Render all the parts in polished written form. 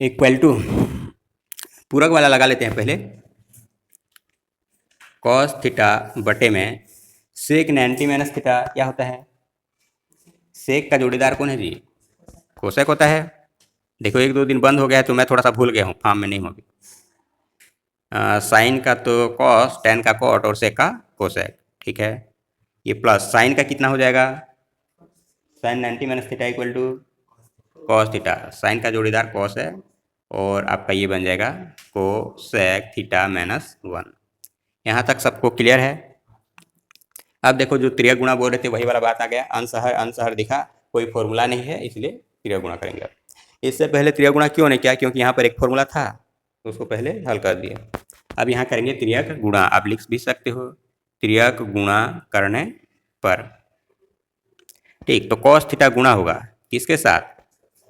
Equal to पूरक वाला लगा लेते हैं पहले। कॉस थीटा बटे में सेक 90 माइनस थीटा क्या होता है? सेक का जोड़ीदार कौन है जी? कोसेक होता है। देखो एक दो दिन बंद हो गया है तो मैं थोड़ा सा भूल गया हूँ, फॉर्म में नहीं होगी। साइन का तो कॉस, टेन का कॉट और सेक का कोसेक, ठीक है। ये प्लस साइन का कितना हो जाएगा? Sine 90 minus theta equal to cos theta. Sine का जोड़ीदार कॉस है और आपका ये बन जाएगा कोसेक थीटा माइनस 1। यहाँ तक सबको क्लियर है? अब देखो जो त्रिया गुणा बोल रहे थे वही वाला बात आ गया। अंशहर दिखा, कोई फॉर्मूला नहीं है इसलिए त्रिया गुणा करेंगे। इससे पहले त्रिया गुणा क्यों नहीं किया? क्योंकि यहाँ पर एक फॉर्मूला था तो उसको पहले हल कर दिया। अब यहाँ करेंगे त्रियक गुणा। आप लिख भी सकते हो त्रियक गुणा करने पर, ठीक। तो कॉस थीटा गुणा होगा किसके साथ?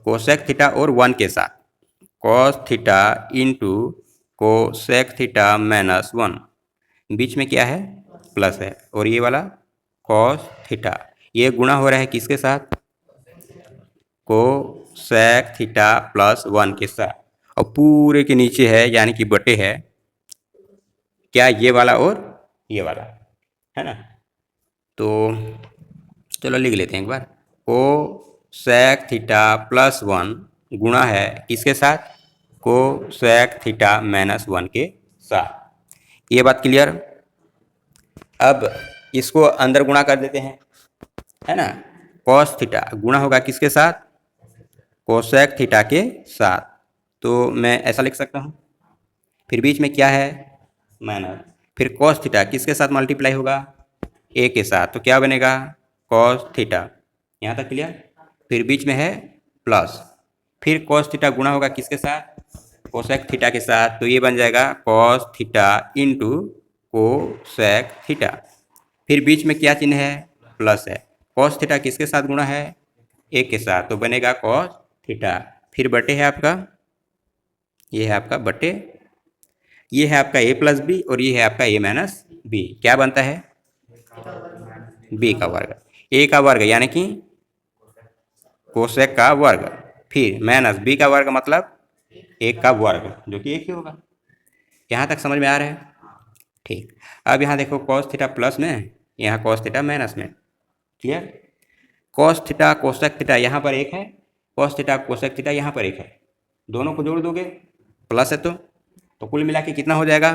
कोसेक थीटा और 1 के साथ। Cos theta into cosec theta minus 1, बीच में क्या है? प्लस है। और ये वाला कॉस थीटा, ये गुणा हो रहा है किसके साथ? कोसेक थीटा प्लस 1 के साथ। और पूरे के नीचे है यानी कि बटे है क्या? ये वाला और ये वाला, है ना। तो चलो लिख लेते हैं एक बार। कोसेक थीटा प्लस 1 गुणा है किसके साथ? कोसेक थीटा माइनस 1 के साथ। ये बात क्लियर? अब इसको अंदर गुणा कर देते हैं, है ना। कॉस थीटा गुणा होगा किसके साथ? कोसेक थीटा के साथ। तो मैं ऐसा लिख सकता हूँ। फिर बीच में क्या है? माइनस। फिर कॉस थीटा किसके साथ मल्टीप्लाई होगा? ए के साथ। तो क्या बनेगा? Cos theta. यहाँ तक क्लियर? फिर बीच में है प्लस। फिर कॉस थीटा गुणा होगा किसके साथ? कोसेक थीटा के साथ। तो ये बन जाएगा cos theta into cosec theta. फिर बीच में क्या चिन्ह है? प्लस है। कॉस थीटा किसके साथ गुणा है? एक के साथ, तो बनेगा कॉस थीटा। फिर बटे है आपका, ये है आपका बटे, ये है आपका ए प्लस बी और ये है आपका ए माइनस बी। क्या बनता है? बी का वर्ग। ए का वर्ग यानी कि कोसेक का वर्ग, फिर माइनस बी का वर्ग मतलब एक का वर्ग, जो कि एक ही होगा। यहाँ तक समझ में आ रहा है? ठीक। अब यहाँ देखो कॉस थीटा प्लस में, यहाँ कॉस थीटा माइनस में। Clear? Cos theta cosec theta यहाँ पर एक है, कॉस थीटा कोसेक थीटा यहाँ पर एक है। दोनों को जोड़ दोगे, प्लस है तो कुल मिला के कितना हो जाएगा?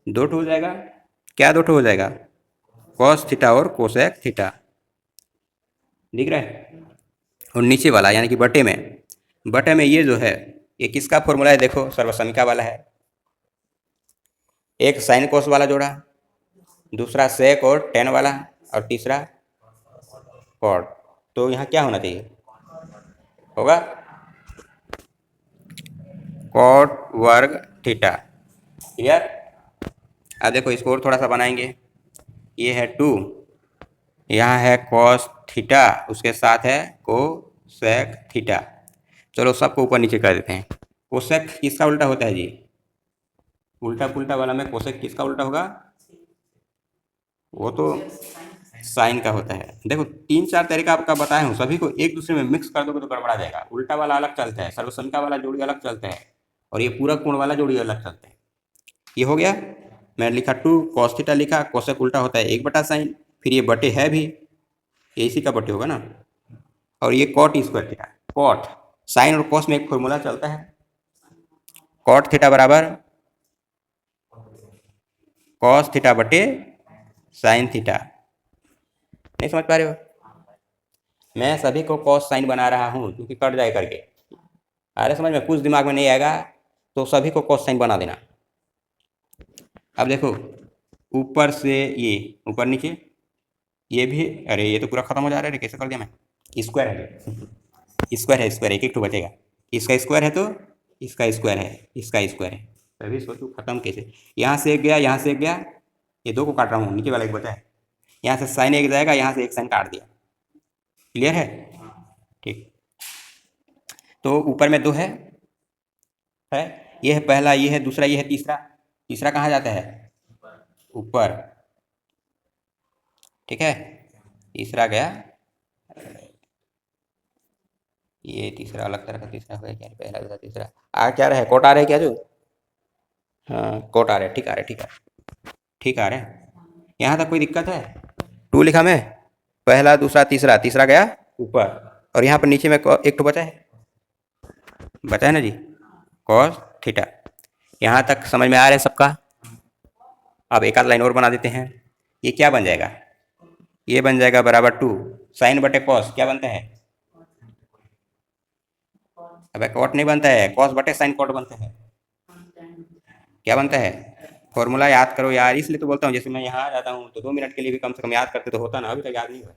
2 हो जाएगा। क्या 2 हो जाएगा? कॉस थीटा और कोसेक थीटा। दिख रहा है? और नीचे वाला यानी कि बटे में ये जो है ये किसका फॉर्मूला है? देखो सर्वसमिका वाला है। एक साइन कोस वाला जोड़ा, दूसरा सेक और टेन वाला, और तीसरा कॉट। तो यहाँ क्या होना चाहिए? होगा कॉट वर्ग थीटा। क्लियर? अब देखो इसको और थोड़ा सा बनाएंगे। ये है 2, यहाँ है कॉस थीटा, उसके साथ है कोसेक थीटा। चलो सबको ऊपर नीचे कर देते हैं। कोसेक किसका उल्टा होता है जी? उल्टा पुल्टा वाला में कोसेक किसका उल्टा होगा? वो तो साइन का होता है। देखो 3-4 तरीका आपका बताया हूँ, सभी को एक दूसरे में मिक्स कर दोगे तो गड़बड़ा जाएगा। उल्टा वाला अलग चलता है, सर्वसमिका वाला जोड़ी अलग चलता है, और ये पूरक कोण वाला जोड़ी अलग चलता है। ये हो गया। मैं लिखा 2 कॉस थीटा लिखा, कोसेक उल्टा होता है 1/sin, फिर ये बटे है भी, ये इसी का बटे होगा ना। और ये cot square theta. Cot, sine और कॉस में एक फॉर्मूला चलता है, कॉट थीटा बराबर कॉस थीटा बटे साइन थीटा। नहीं समझ पा रहे हो? मैं सभी को कॉस साइन बना रहा हूँ क्योंकि कट जाए करके। अरे समझ में कुछ दिमाग में नहीं आएगा तो सभी को कॉस साइन बना देना। अब देखो ऊपर से ये ऊपर नीचे ये भी, अरे ये तो पूरा खत्म हो जा रहा है, कैसे कर दिया मैं? स्क्वायर है, स्क्वायर एक एक तो बचेगा। इसका स्क्वायर है तो इसका स्क्वायर है, इसका स्क्वायर है। तभी सोचो खत्म कैसे। यहाँ से एक गया, यहाँ से एक गया, ये 2 को काट रहा हूँ, नीचे वाला एक बचा है। यहाँ से साइन एक जाएगा, यहाँ से एक साइन काट दिया। क्लियर है? ठीक। तो ऊपर में 2 है, ये है पहला, ये है दूसरा, ये है तीसरा। तीसरा कहाँ जाता है? ऊपर। ठीक है, तीसरा गया, ये तीसरा अलग तरह का तीसरा हो गया क्या, पहला दूसरा तीसरा आ क्या रहा है, कोट आ रहा है क्या जो, हाँ कोट आ रहा है, ठीक आ रहा है, ठीक है, ठीक आ रहा है। यहाँ तक कोई दिक्कत है? टू लिखा मैं, पहला दूसरा तीसरा, तीसरा गया ऊपर, और यहाँ पर नीचे में एक तो बचा है, बचा है ना जी, कॉस थीटा। यहाँ तक समझ में आ रहा है सबका? अब एक आध लाइन और बना देते हैं। ये क्या बन जाएगा, ये बन जाएगा बराबर टू साइन बटे कॉस, क्या बनता है, अब कॉट नहीं बनता है, कॉस बटे साइन कॉट बनता है, क्या बनता है, फॉर्मूला याद करो यार, इसलिए तो बोलता हूँ, जैसे मैं यहाँ आ जाता हूँ तो 2 मिनट के लिए भी कम से कम याद करते तो होता ना, अभी तक याद नहीं हुआ।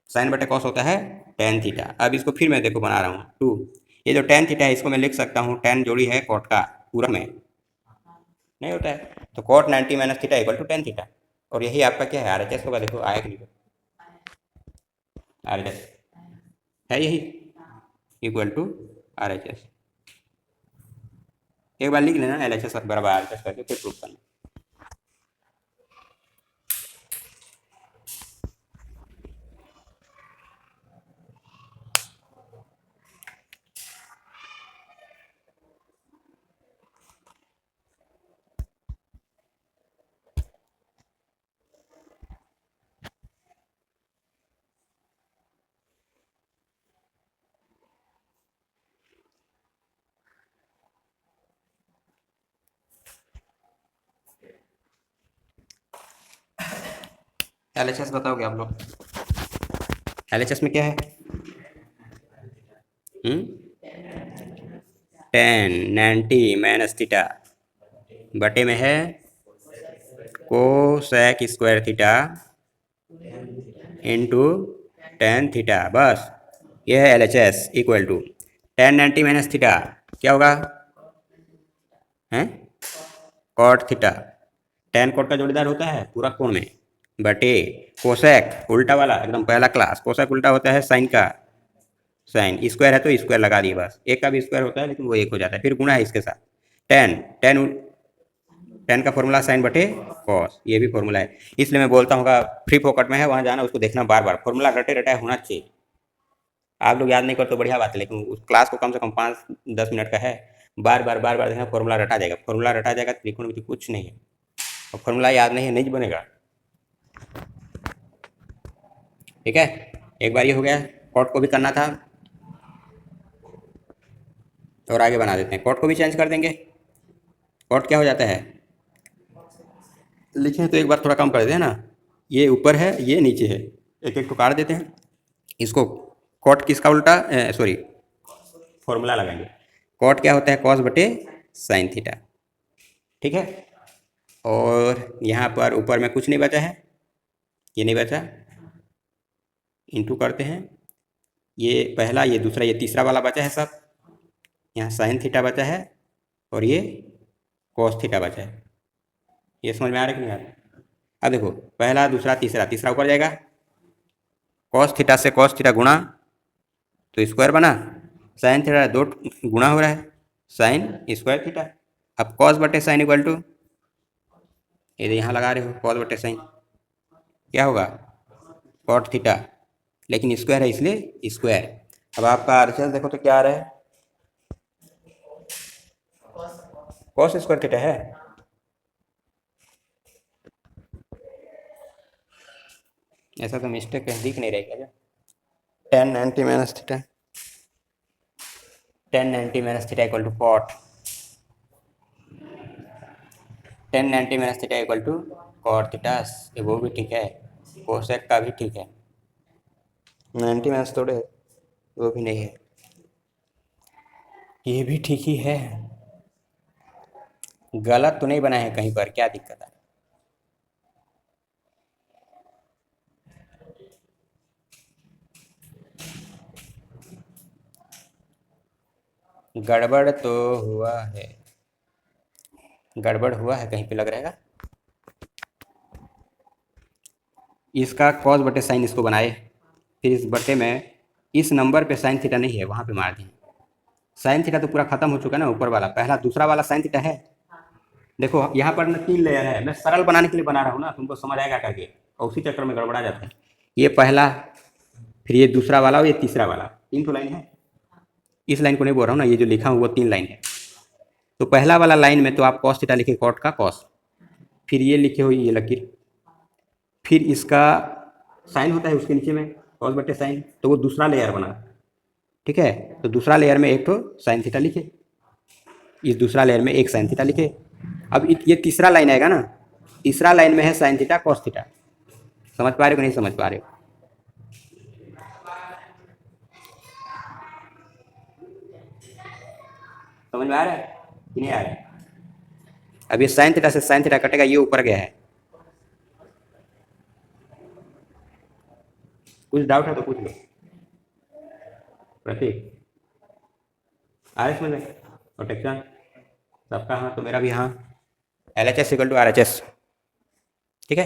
साइन बटे कॉस होता है टेन थीटा। अब इसको फिर मैं देखो बना रहा हूँ टू, ये जो टेन थीटा है इसको मैं लिख सकता हूँ टेन जोड़ी है कॉट का पूरा में, नहीं होता है तो cot 90 minus theta equal to tan theta, और यही आपका क्या है आर एच एस होगा, देखो आया कि नहीं, आर एच एस है यही, equal to R H S. एक बार लिख लेना एल एच एस बराबर आर एच एस करके फिर प्रूफ करना। एल एच एस बताओगे आप लोग, एल एच एस में क्या है, टेन 90 माइनस थीटा बटे में है cosec square theta into tan theta, बस ये है L H S equal to tan 90 minus theta, क्या होगा हैं, कॉट थीटा, टेन कॉट का जोड़ीदार होता है पूरा कोण में, बटे कोसेक उल्टा वाला एकदम पहला क्लास, कोसेक उल्टा होता है साइन का, साइन स्क्वायर है तो स्क्वायर लगा दिए बस, एक का भी स्क्वायर होता है लेकिन वो एक हो जाता है, फिर गुणा है इसके साथ, टेन टेन टेन का फॉर्मूला साइन बटे कॉस, ये भी फॉर्मूला है, इसलिए मैं बोलता हूँ फ्री फोकट में है वहाँ जाना, उसको देखना बार बार, फॉर्मूला रटे रटाए होना चाहिए। आप लोग याद नहीं करते तो बढ़िया बात है, लेकिन उस क्लास को कम से कम 5-10 मिनट का है, बार बार देखना, फॉर्मूला रटा जाएगा, फॉर्मूला रटा जाएगा, त्रिकोणमिति कुछ नहीं है, और फॉर्मूला याद नहीं है नहीं बनेगा, ठीक है। एक बार ये हो गया, कॉट को भी करना था, और आगे बना देते हैं, कॉट को भी चेंज कर देंगे, कॉट क्या हो जाता है, लिखें तो एक बार थोड़ा कम कर दें ना, ये ऊपर है ये नीचे है, एक एक को काट देते हैं, इसको कॉट किसका उल्टा, सॉरी फॉर्मूला लगाएंगे, कॉट क्या होता है कॉस बटे साइन थीटा, ठीक है। और यहाँ पर ऊपर में कुछ नहीं बचा है, ये नहीं बचा, इंटू करते हैं, ये पहला ये दूसरा ये तीसरा वाला बचा है सब, यहाँ साइन थीटा बचा है और ये कॉस थीटा बचा है, ये समझ में आ रहा है कि नहीं आ रहा। अब देखो पहला दूसरा तीसरा, तीसरा ऊपर जाएगा, कॉस थीटा से कॉस थीटा गुणा तो स्क्वायर बना, साइन थीटा दो गुणा हो रहा है साइन स्क्वायर थीटा, अब कॉस बटे साइन इक्वल टू, ये यहाँ लगा रहे हो कॉस बटे साइन, क्या होगा कॉट थीटा, लेकिन स्क्वायर है इसलिए स्क्वायर। अब आपका आरएचएस देखो तो क्या आ रहा है, कॉस स्क्वायर थीटा है, ऐसा तो मिस्टेक है, दिख नहीं रहेगा क्या, tan 90 minus theta, tan 90 minus theta equal to cot, tan 90 minus theta equal to cot theta, वो भी ठीक है, कोसेक का भी ठीक है, 90 माइनस थोड़े वो भी नहीं है, ये भी ठीक ही है, गलत तो नहीं बना है कहीं पर, क्या दिक्कत है, गड़बड़ तो हुआ है, गड़बड़ हुआ है कहीं पे लग रहेगा, इसका कॉस बटे साइन इसको बनाए, फिर इस बटे में इस नंबर पे साइन थीटा नहीं है वहाँ पे मार दिए, साइन थीटा तो पूरा खत्म हो चुका है ना, ऊपर वाला पहला दूसरा वाला साइन थीटा है, देखो यहाँ पर ना 3 लेयर है, मैं सरल बनाने के लिए बना रहा हूँ ना, तुमको समझ आएगा करके, और उसी चक्कर में गड़बड़ा जाता है, ये पहला फिर ये दूसरा वाला और ये तीसरा वाला, 3 तो लाइन है। इस लाइन को नहीं बोल रहा हूँ ना, ये जो लिखा हूँ वो 3 लाइन है। तो पहला वाला लाइन में तो आप कॉस थीटा लिखे, कॉट का कॉस, फिर ये लिखे हुई ये लकीर, फिर इसका साइन होता है उसके नीचे में कॉस बटे साइन, तो वो दूसरा लेयर बना। ठीक है, तो दूसरा लेयर में एक तो साइन थीटा लिखे, इस दूसरा लेयर में एक साइन थीटा लिखे। अब ये तीसरा लाइन आएगा ना, तीसरा लाइन में है साइन थीटा कॉस थीटा। समझ पा रहे हो कि नहीं समझ पा रहे हो? समझ में आ रहा है कि नहीं आ रहा है? अब ये साइन थीटा से साइन थीटा कटेगा, ये ऊपर गया है। कुछ डाउट है तो पूछ लो। प्रतीक आ रहा है समझ में? और टेक्शन सबका हाँ, तो मेरा भी हाँ। LHS equal to RHS। ठीक है।